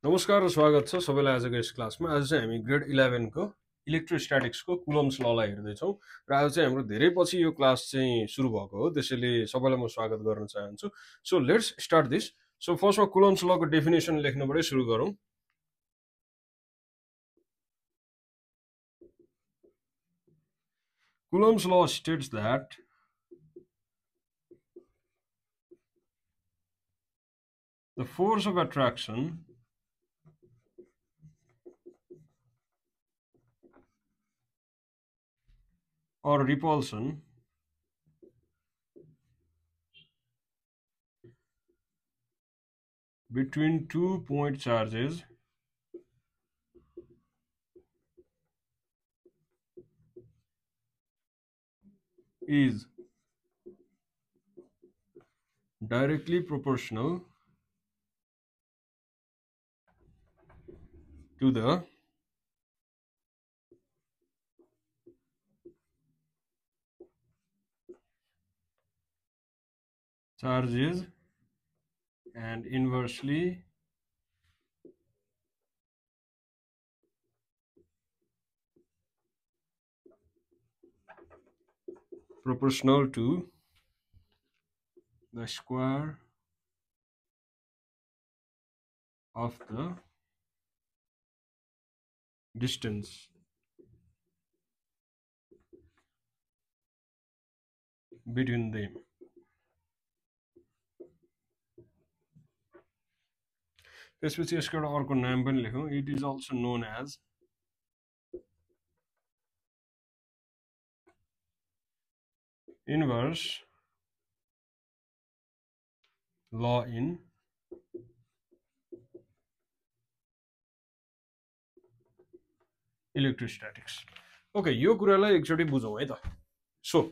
नमस्कार र स्वागत छ सबैलाई आजको यस क्लासमा। आज चाहिँ हामी ग्रेड 11 को इलेक्ट्रोस्ट्याटिक्सको कुलम्स ललाई हेर्दैछौँ र आज चाहिँ हाम्रो धेरै पछि यो क्लास चाहिँ सुरु भएको हो, त्यसैले सबैलाई म स्वागत गर्न चाहन्छु। So let's start this. So फर्स्टमा कुलम्स लको डेफिनेसन लेख्नुबाटै सुरु गरौँ। Coulomb's law states that the force of attraction or repulsion between two point charges is directly proportional to the charges and inversely proportional to the square of the distance between them. त्यसपछि यसको एउटा अर्को नाम पनि लेखौँ। It is also known as inverse law in electrostatics. Okay, यो कुरालाई एकचोटि बुझौँ है त। सो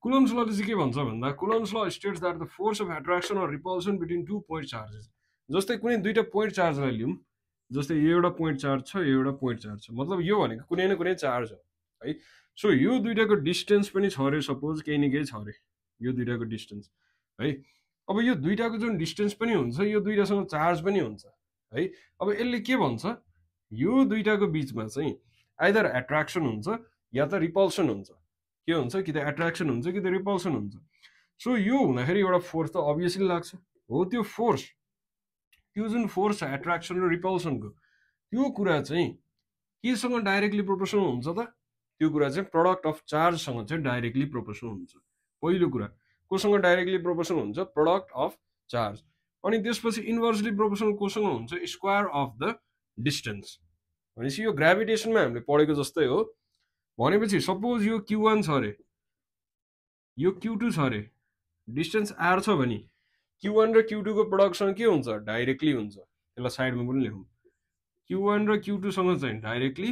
कुलम्स लले चाहिँ के भन्छ भन्दा, Coulomb's law states that the force of attraction or repulsion between two point charges. जस्तै कुनै दुईटा पोइन्ट चार्जलाई लिउँ, जस्तै यो एउटा पोइन्ट चार्ज छ, यो एउटा पोइन्ट चार्ज छ, मतलब यो भनेको कुनै न कुनै चार्ज हो है। सो यो दुईटाको डिस्टेन्स पनि छ अरे, सपोज केही न केही छ अरे यो दुईटाको डिस्टेन्स है। अब यो दुईटाको जुन डिस्टेन्स पनि हुन्छ, यो दुईटासँग चार्ज पनि हुन्छ है। अब यसले के भन्छ, यो दुईटाको बिचमा चाहिँ आइदर एट्र्याक्सन हुन्छ या त रिपल्सन हुन्छ। के हुन्छ, कि त एट्र्याक्सन हुन्छ कि त रिपल्सन हुन्छ। सो यो हुँदाखेरि एउटा फोर्स त अभियसली लाग्छ हो। त्यो फोर्स, त्यो जुन फोर्स छ एट्र्याक्सन र रिपल्सनको, त्यो कुरा चाहिँ केसँग डाइरेक्टली प्रोपोर्सनल हुन्छ त? त्यो कुरा चाहिँ प्रडक्ट अफ चार्जसँग चाहिँ डाइरेक्टली प्रोपोर्सनल हुन्छ। पहिलो कुरा कोसँग डाइरेक्टली प्रोपोर्सनल हुन्छ? Product of charge. अनि त्यसपछि इन्भर्सली प्रोपोर्सनल कोसँग हुन्छ? Square of the distance. भनेपछि यो ग्राभिटेसनमा हामीले पढेको जस्तै हो। भनेपछि सपोज यो Q1 छ अरे, यो Q2 छ अरे, डिस्टेन्स R छ भने Q1 र Q2 को प्रोडक्टसँग के हुन्छ? डाइरेक्टली हुन्छ। त्यसलाई साइडमा पनि लेखौँ, Q1 र Q2 सँग चाहिँ डाइरेक्टली,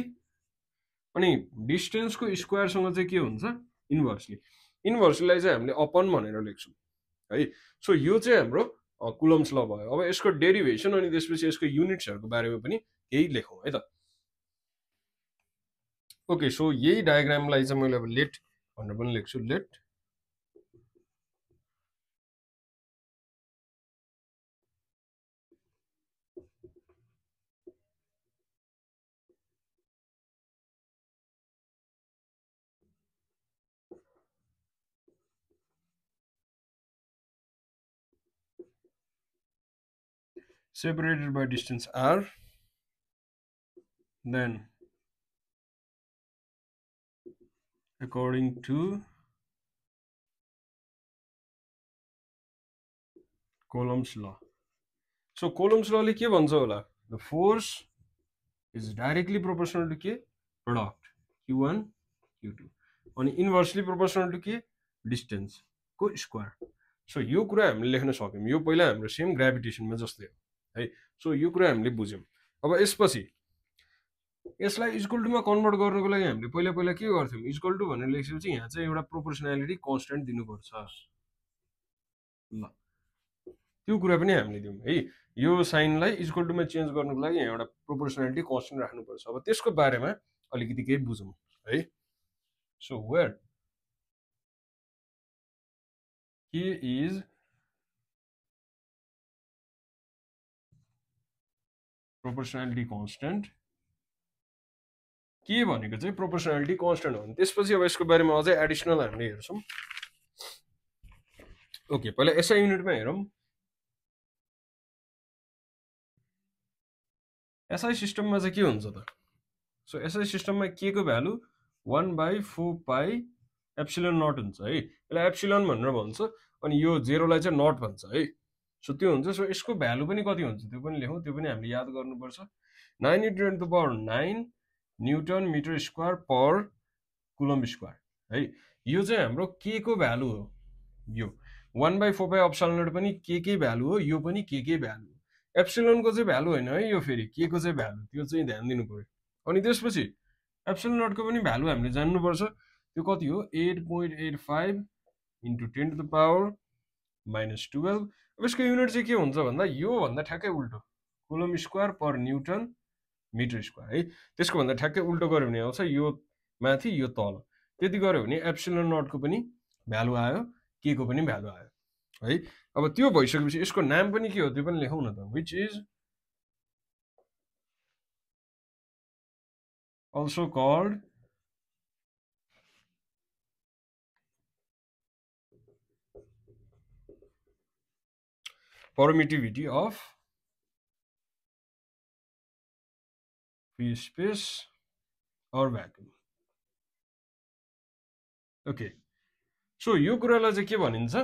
अनि डिस्टेन्सको स्क्वायरसँग चाहिँ के हुन्छ? इन्भर्सली। इन्भर्सलीलाई चाहिँ हामीले अपन भनेर लेख्छौँ है। सो यो चाहिँ हाम्रो कुलम्स ल भयो। अब यसको डेरिभेसन अनि त्यसपछि यसको युनिट्सहरूको बारेमा पनि केही लेखौँ है त। ओके, सो यही डायग्रामलाई चाहिँ मैले अब लेट भनेर पनि लेख्छु। Let separated by distance r, then according to Coulomb's law. So Coulomb's law ले के भन्छ होला? The force is directly proportional to के? Product Q1 Q2 अनि इन्भर्सली प्रोपोर्सनल टु के? डिस्टेन्स को स्क्वायर। सो यो कुरा हामीले लेख्न सक्यौँ। यो पहिला हाम्रो सेम ग्राभिटेसनमा जस्तै हो है। सो यो कुरा हामीले बुझ्यौँ। अब यसपछि यसलाई इक्वल टुमा कन्भर्ट गर्नको लागि हामीले पहिला पहिला के गर्थ्यौँ? इक्वल टु भनेर लेखेपछि यहाँ चाहिँ एउटा प्रोपोर्सनालिटी कन्स्टेन्ट दिनुपर्छ। ल त्यो कुरा पनि हामीले दिउँ है। यो साइनलाई इक्वल टुमा चेन्ज गर्नको लागि यहाँ एउटा प्रोपोर्सनालिटी कन्स्टेन्ट राख्नुपर्छ। अब त्यसको बारेमा अलिकति केही बुझौँ है। So where K is proportionality constant के भनेको चाहिँ प्रोपोर्सनालिटी कन्स्टेन्ट हो। त्यसपछि अब यसको बारेमा अझै एडिसनल हामीले हेर्छौँ। ओके, पहिला एसआई युनिटमा हेरौँ। एसआई सिस्टममा चाहिँ के हुन्छ त? सो एसआई सिस्टममा के को भ्यालु 1/4 पाई एप्सिलोन नट हुन्छ है। यसलाई एप्सिलोन भनेर भन्छ, अनि यो 0 लाई चाहिँ नट भन्छ है। सो त्यो हुन्छ। सो यसको भ्यालु पनि कति हुन्छ त्यो पनि लेखौँ, त्यो पनि हामीले याद गर्नुपर्छ। 9 × 10⁹ न्युटन मिटर स्क्वायर पर कुलम्ब स्क्वायर है। यो चाहिँ हाम्रो के को भ्यालु हो। यो 1/4 पाई एप्सिलोन नट पनि के भ्यालु हो, यो पनि के भ्यालु हो। एप्सिलोनको चाहिँ भ्यालु होइन है, यो फेरि के को चाहिँ भ्यालु, त्यो चाहिँ ध्यान दिनु पर्यो। अनि त्यसपछि एप्सिलोन नटको पनि भ्यालु हामीले जान्नुपर्छ। त्यो कति हो 8.85 × 10⁻⁻12। अब यसको युनिट चाहिँ के हुन्छ भन्दा यो भन्दा ठ्याक्कै उल्टो कुलम्ब स्क्वायर पर न्युटन मिटर स्क्वायर है। त्यसको भन्दा ठ्याक्कै उल्टो गर्यो भने आउँछ यो माथि यो तल। त्यति गर्यो भने एप्सिलोन नटको पनि भ्यालु आयो, के को पनि भ्यालु आयो है। अब त्यो भइसकेपछि यसको नाम पनि के हो त्यो पनि लेखौँ न त। Which is also called permittivity of free space or vacuum। Okay, so यो कुरालाई चाहिँ के भनिन्छ,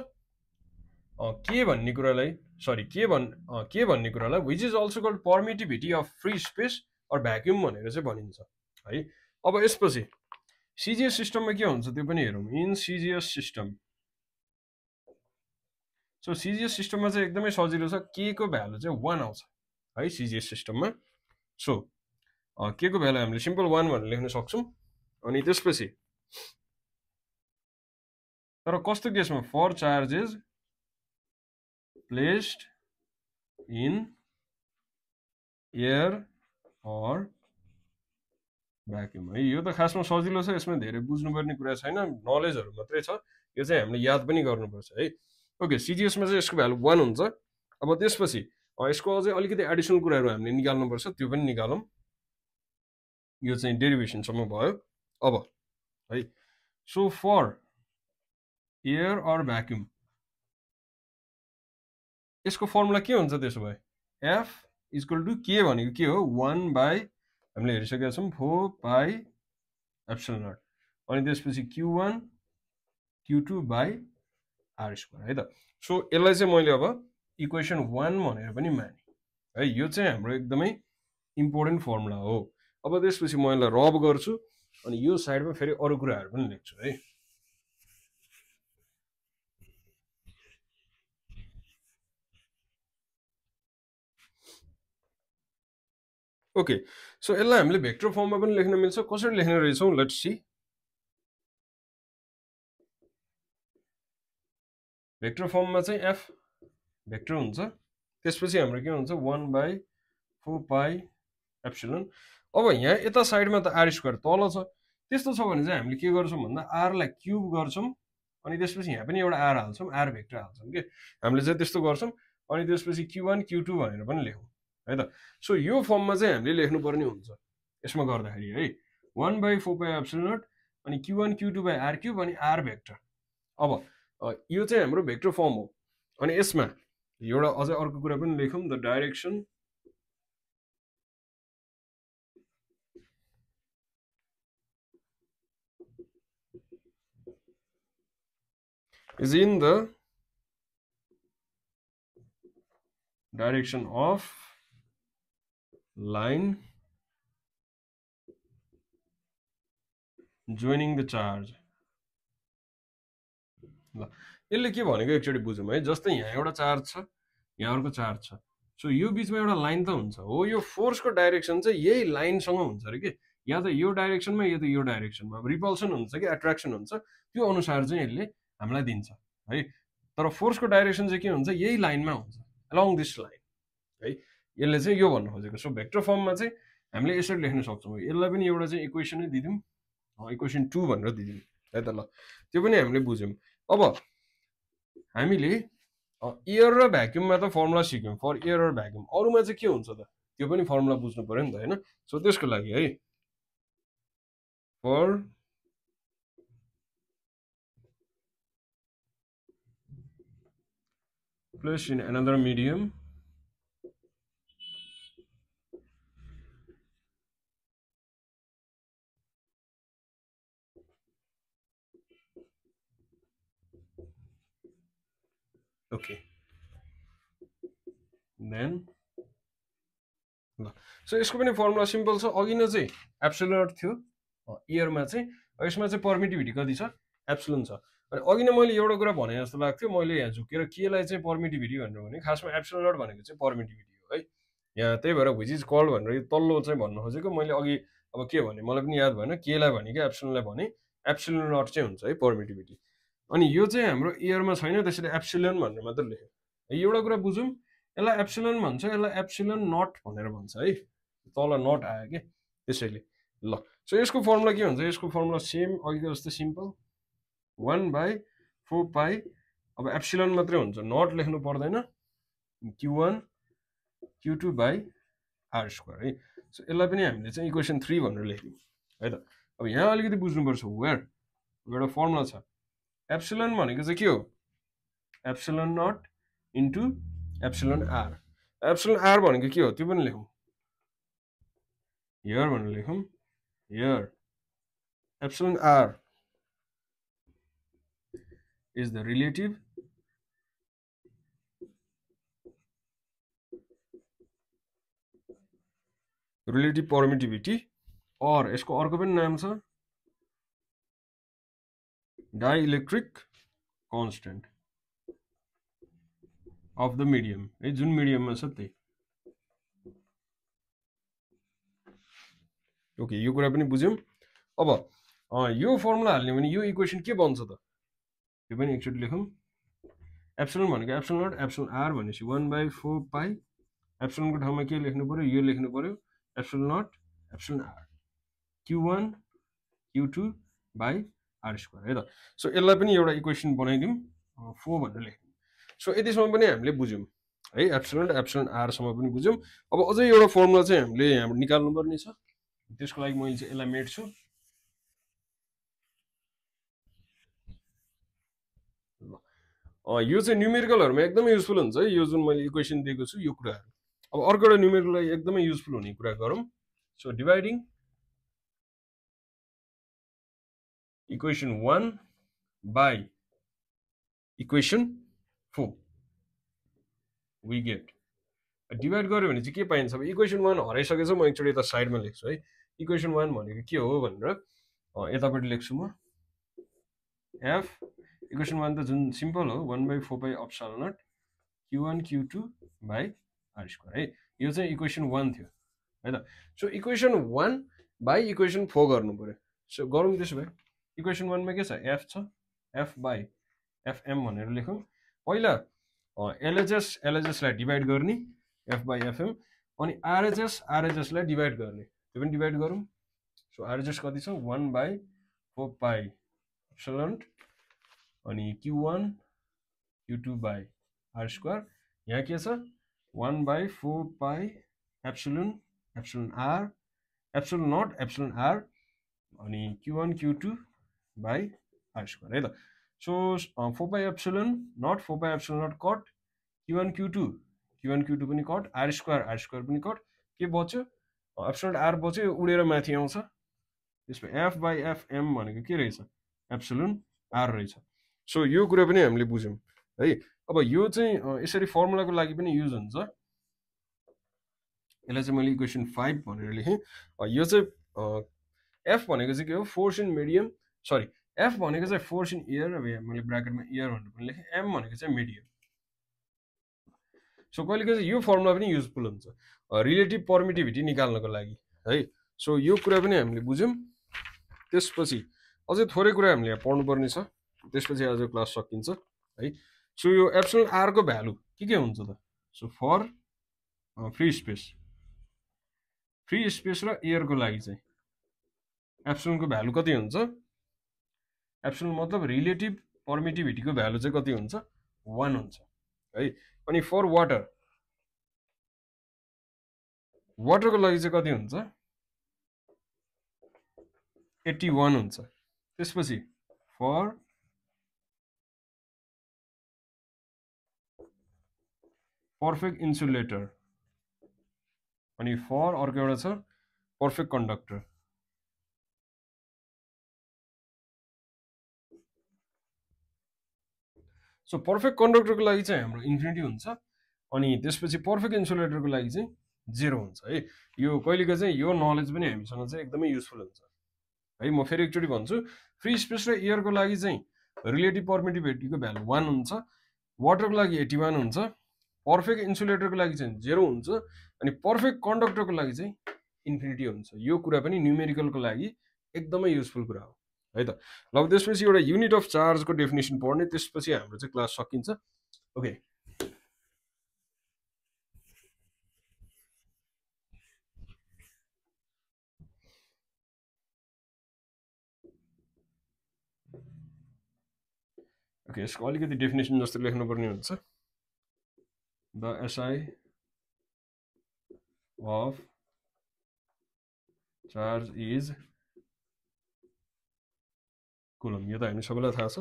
के भन्ने कुरालाई which is also called permittivity of free space or vacuum भनेर चाहिँ भनिन्छ है। अब यसपछि सिजिएस सिस्टममा के हुन्छ त्यो पनि हेरौँ। In CGS system, so CGS सिस्टममा चाहिँ एकदमै सजिलो छ, के को भ्यालु चाहिँ 1 आउँछ है सिजिएस सिस्टममा। सो के को भ्यालु हामीले सिम्पल 1 भनेर लेख्न सक्छौँ। अनि त्यसपछि तर कस्तो केसमा, for charges placed in air और भ्याक्युम है। यो त खासमा सजिलो छ, यसमा धेरै बुझ्नुपर्ने कुरा छैन, नलेजहरू मात्रै छ। यो चाहिँ हामीले याद पनि गर्नुपर्छ है। ओके, सिजिएसमा चाहिँ यसको भ्यालु 1 हुन्छ। अब त्यसपछि यसको अझै अलिकति एडिसनल कुराहरू हामीले निकाल्नुपर्छ, त्यो पनि निकालौँ। यो चाहिँ डेरिभेसनसम्म भयो अब है। सो फर एयर और भ्याक्युम यसको फर्मुला के हुन्छ त्यसो भए, एफ इक्वल टु के भनेको के हो 1/ हामीले हेरिसकेका छौँ 4 पाई एप्सिलोन नट, अनि त्यसपछि Q1 Q2/r स्क्वायर है त। सो यसलाई चाहिँ मैले अब इक्वेसन 1 भनेर पनि माने है। यो चाहिँ हाम्रो एकदमै इम्पोर्टेन्ट फर्मुला हो। अब त्यसपछि म यसलाई रब गर्छु, अनि यो साइडमा फेरि अरू कुराहरू पनि लेख्छु है। ओके, सो यसलाई हामीले भेक्टर फर्ममा पनि लेख्न मिल्छ। कसरी लेख्ने रहेछौँ लेट्स सी। भेक्टर फर्ममा चाहिँ एफ भेक्टर हुन्छ, त्यसपछि हाम्रो के हुन्छ 1/4 पाई एप्सिलोन। अब यहाँ यता साइडमा त आर स्क्वायर तल छ, त्यस्तो छ भने चाहिँ हामीले के गर्छौँ भन्दा आरलाई क्युब गर्छौँ, अनि त्यसपछि यहाँ पनि एउटा आर हाल्छौँ, आर भेक्टर हाल्छौँ के हामीले चाहिँ त्यस्तो गर्छौँ। अनि त्यसपछि Q1 Q2 भनेर पनि लेखौँ है त। सो यो फर्ममा चाहिँ हामीले लेख्नुपर्ने हुन्छ यसमा गर्दाखेरि है, 1/4 पाई एप्सिलोन नट अनि Q1 Q2/r क्युब अनि आर भेक्टर। अब यो चाहिँ हाम्रो भेक्टर फर्म हो। अनि यसमा एउटा अझै अर्को कुरा पनि लेखौँ, the direction is in the direction of line joining the charge। ल यसले के भनेको एकचोटि बुझौँ है। जस्तै यहाँ एउटा चार्ज छ, यहाँ अर्को चार्ज छ, सो यो बिचमा एउटा लाइन त हुन्छ हो। यो फोर्सको डाइरेक्सन चाहिँ यही लाइनसँग हुन्छ अरे के, या त यो डाइरेक्सनमा या त यो डाइरेक्सनमा। अब रिपल्सन हुन्छ कि एट्र्याक्सन हुन्छ त्यो अनुसार चाहिँ यसले हामीलाई दिन्छ है। तर फोर्सको डाइरेक्सन चाहिँ के हुन्छ, यही लाइनमा हुन्छ, अलङ दिस लाइन है। यसले चाहिँ यो भन्नु खोजेको। सो भेक्टर फर्ममा चाहिँ हामीले यसरी लेख्न सक्छौँ। यसलाई पनि एउटा चाहिँ इक्वेसनै दिदिउँ, इक्वेसन 2 भनेर दिदिउँ है त। ल त्यो पनि हामीले बुझ्यौँ। अब हामीले एयर र भ्याक्युममा त फर्मुला सिक्यौँ फर एयर र भ्याक्युम। अरूमा चाहिँ के हुन्छ त, त्यो पनि फर्मुला बुझ्नु पर्यो नि त हैन सो त्यसको लागि है for place in another medium okay then ल सो यसको पनि फर्मुला सिम्पल छ अघि नै चाहिँ एप्सिलन थियो इयरमा चाहिँ यसमा चाहिँ पर्मिटिभिटी कति छ एप्सिलन छ अनि अघि नै मैले एउटा कुरा भने जस्तो लाग्थ्यो मैले यहाँ झुकेर केलाई चाहिँ पर्मिटिभिटी भनेर भने खासमा एप्सिलन नट भनेको चाहिँ पर्मिटिभिटी हो है यहाँ त्यही भएर विच इज कल्ड भनेर तल्लो चाहिँ भन्नु खोजेको मैले अघि अब के भने मलाई पनि याद भएन केलाई भनेको एप्सिलनलाई भने एप्सिलन नट चाहिँ हुन्छ है पर्मिटिभिटी अनि यो चाहिँ हाम्रो इयरमा छैन त्यसैले एप्सिलन भनेर मात्र लेख्यो एउटा कुरा बुझौँ यसलाई एप्सिलन भन्छ यसलाई एप्सिलन नट भनेर भन्छ है तल नट आयो के त्यसैले ल सो यसको फर्मुला के हुन्छ यसको फर्मुला सेम अघिको जस्तो सिम्पल 1/4 अब एप्सिलन मात्रै हुन्छ नट लेख्नु पर्दैन q1 q2 by r square है सो यसलाई पनि हामीले चाहिँ इक्वेसन 3 भनेर लेख्यौँ है त अब यहाँ अलिकति बुझ्नुपर्छ वेयर एउटा फर्मुला छ एप्सिलन भनेको चाहिँ के हो epsilon naught into epsilon R epsilon R भनेको के हो त्यो पनि लेखौँ हियर भनेर लेखौँ here epsilon R is the relative permittivity or यसको अर्को पनि नाम छ dielectric constant of the medium है जुन मिडियममा छ त्यही ओके यो कुरा पनि बुझ्यौं अब यो फर्मुला हाल्ने भने यो इक्वेसन के बन्छ त यो पनि एकचोटि लेखौँ एप्सिलन भनेको एप्सिलन नट एप्सिलन आर भनेपछि 1/4 एप्सिलनको ठाउँमा के लेख्नु पर्यो यो लेख्नु पर्यो epsilon naught epsilon R q1 q2 by R square है त सो यसलाई पनि एउटा इक्वेसन बनाइदिउँ 4 भनेर लेख्यौँ सो यतिसम्म पनि हामीले बुझ्यौँ है एप्सिलन एप्सिलन आरसम्म पनि बुझ्यौँ अब अझै एउटा फर्मुला चाहिँ हामीले यहाँ निकाल्नु पर्ने छ त्यसको लागि मैले चाहिँ यसलाई मेट्छु यो चाहिँ न्युमेरिकलहरुमा एकदमै युजफुल हुन्छ है यो जुन मैले इक्वेसन दिएको छु यो कुराहरु अब अर्को एउटा न्युमेरिकललाई एकदमै युजफुल हुने कुरा गरौँ so dividing equation 1 by equation 4 we get divide गर्यो भने चाहिँ के पाइन्छ अब इक्वेसन 1 हराइसकेछ म एकचोटि यता साइडमा लेख्छु है इक्वेसन 1 भनेको के हो भनेर यतापट्टि लेख्छु म f इक्वेसन 1 त जुन सिम्पल हो 1/4 epsilon naught q1 q2 by r square है यो चाहिँ इक्वेसन 1 थियो है त सो इक्वेसन 1 बाई इक्वेसन 4 गर्नु पर्यो सो गरौँ त्यसो भए इक्वेसन 1 मा के छ f छ f बाई fm भनेर लेखौँ पहिला LHS लाई डिवाइड गर्ने f बाई fm अनि RHS लाई डिवाइड गर्ने त्यो पनि डिवाइड गरौँ सो RHS कति छ 1/4 एप्सिलन अनि q1 q2 by r square यहाँ के छ 1/4 epsilon r epsilon naught epsilon r अनि q1 q2 by r square है त so 4 epsilon naught 4 epsilon naught cut q1 q2 पनि कट r स्क्वायर पनि कट के बच्यो एप्सिलन r बच्यो उडेर माथि आउँछ त्यसमा f बाई fm भनेको के रहेछ एप्सिलन r रहेछ सो यो कुरा पनि हामीले बुझ्यौं है अब यो चाहिँ यसरी फर्मुलाको लागि पनि युज हुन्छ यसलाई चाहिँ मैले इक्वेसन 5 भनेर लेखेँ यो चाहिँ f भनेको चाहिँ के हो force in medium sorry f भनेको चाहिँ फोर्स इन एयर अब यहाँ मैले ब्र्याकेटमा एयर भनेर पनि लेखेँ m भनेको चाहिँ मिडियम सो कहिलेकाहीँ चाहिँ यो फर्मुला पनि युजफुल हुन्छ रिलेटिभ पर्मिटिभिटी निकाल्नको लागि है सो यो कुरा पनि हामीले बुझ्यौं त्यसपछि अझै थोरै कुरा हामीले यहाँ पढ्नुपर्ने छ त्यसपछि आज क्लास सकिन्छ है सो यो एप्सिलन r को भ्यालु के हुन्छ त सो फर फ्री स्पेस र एयर को लागि चाहिँ एप्सिलन को भ्यालु कति हुन्छ एप्सिलन मतलब रिलेटिभ पर्मिटिभिटी को भ्यालु चाहिँ कति हुन्छ 1 हुन्छ है अनि फर वाटर वाटरको लागि चाहिँ कति हुन्छ 81 हुन्छ त्यसपछि फर पर्फेक्ट इन्सुलेटर अनि फर अर्को एउटा छ पर्फेक्ट कन्डक्टर सो पर्फेक्ट कन्डक्टरको लागि चाहिँ हाम्रो इन्फिनिटी हुन्छ अनि त्यसपछि पर्फेक्ट इन्सुलेटरको लागि चाहिँ 0 हुन्छ है यो कहिलेको चाहिँ यो नलेज पनि हामीसँग चाहिँ एकदमै युजफुल हुन्छ है म फेरि एकचोटि भन्छु फ्री स्पेस र एयरको लागि चाहिँ रिलेटिभ पर्मिटिभिटीको भ्यालु 1 हुन्छ वाटरको लागि 81 हुन्छ पर्फेक्ट इन्सुलेटरको लागि चाहिँ 0 हुन्छ अनि पर्फेक्ट कन्डक्टरको लागि चाहिँ इन्फिनिटी हुन्छ यो कुरा पनि न्युमेरिकलको लागि एकदमै युजफुल कुरा हो है त ल त्यसपछि एउटा युनिट अफ चार्जको डेफिनेसन पढ्ने त्यसपछि हाम्रो चाहिँ क्लास सकिन्छ ओके ओके यसको अलिकति डेफिनेसन जस्तो लेख्नुपर्ने हुन्छ the SI of charge is coulomb यो त हामी सबैलाई थाहा छ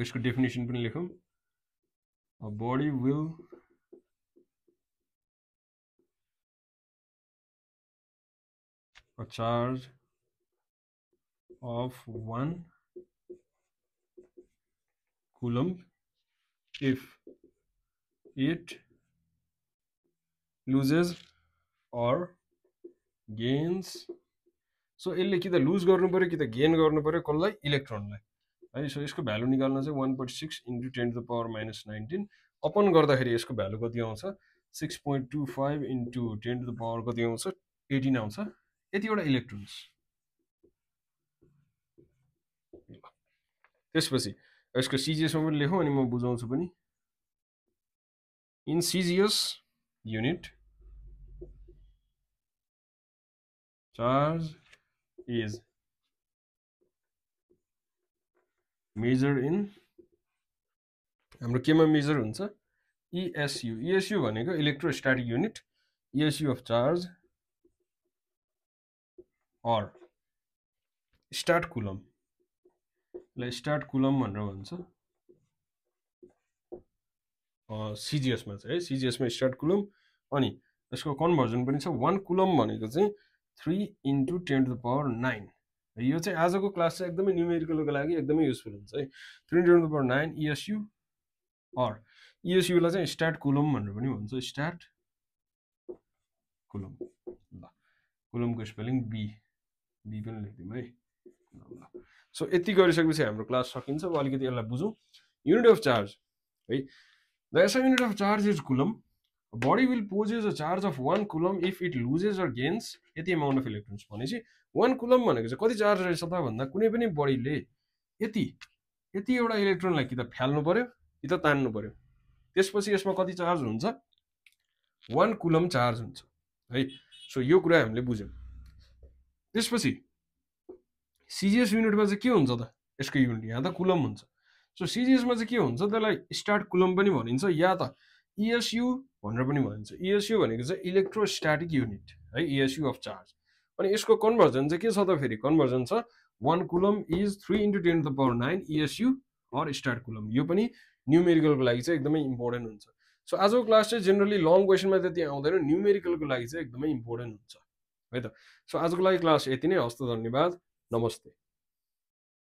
यसको डेफिनेसन पनि लेखौँ a body will a charge of 1 coulomb if it loses or gains so यसले कि त लुज गर्नु पर्यो कि त गेन गर्नु पर्यो कसलाई इलेक्ट्रोनलाई है सो यसको भ्यालु निकाल्न चाहिँ 1.6 into 10 to the power minus 19 upon गर्दाखेरि यसको भ्यालु कति आउँछ 6.25 into 10 to the power कति आउँछ 18 आउँछ यतिवटा इलेक्ट्रोन्स त्यसपछि यसको सीजीएस मा पनि लेखौं अनि म बुझाउँछु पनि in CGS unit charge is measured in हाम्रो केमा मेजर हुन्छ ESU भनेको electrostatic unit ESU of charge और स्टार्ट कुलम लाई स्टार्ट कुलम भनेर भन्छ सीजीएस मा चाहिँ है सीजीएस मा स्टार्ट कुलम अनि यसको कन्भर्जन पनि छ 1 कुलम भनेको चाहिँ 3 into 10 to the power 9 यो चाहिँ आजको क्लास चाहिँ एकदमै न्युमेरिकलको लागि एकदमै युजफुल हुन्छ है 3 into 10 to the power 9 ESU और ESU लाई चाहिँ स्टार्ट कुलम भनेर पनि भन्छ स्टार्ट कुलम ल कुलमको स्पेलिङ बी पनि लेख्दिम है ल सो यति गरिसकेपछि हाम्रो क्लास सकिन्छ अब अलिकति यसलाई बुझौं युनिट अफ चार्ज है the SI unit of charge is coulomb. A body will possess a charge of 1 coulomb if it loses or gains यति amount of electrons भनेपछि 1 coulomb भनेको चाहिँ कति चार्ज रहेछ त भन्दा कुनै पनि बडीले यति एउटा इलेक्ट्रोनलाई कि त फ्याल्नु पर्यो कि त तान्नु पर्यो त्यसपछि यसमा कति चार्ज हुन्छ 1 coulomb चार्ज हुन्छ है सो यो कुरा हामीले बुझ्यौं त्यसपछि सीजीएस युनिटमा चाहिँ के हुन्छ त यसको युनिट यहाँ त कुलम हुन्छ सो सीजीएस मा चाहिँ के हुन्छ त्यसलाई स्टार्ट कुलम पनि भनिन्छ या त ESU भनेर पनि भनिन्छ ESU भनेको चाहिँ इलेक्ट्रोस्टैटिक युनिट है ESU अफ चार्ज अनि यसको कन्भर्जन चाहिँ के छ त फेरि कन्भर्जन छ 1 coulomb is 3 into 10 to the power 9 ESU और स्टार्ट कुलम यो पनि न्युमेरिकलको लागि चाहिँ एकदमै इम्पोर्टेन्ट हुन्छ सो आजको क्लास चाहिँ जनरली लङ क्वेशनमा त्यति आउँदैन न्युमेरिकलको लागि चाहिँ एकदमै इम्पोर्टेन्ट हुन्छ है त सो आजको लागि क्लास यति नै हस्त धन्यवाद नमस्ते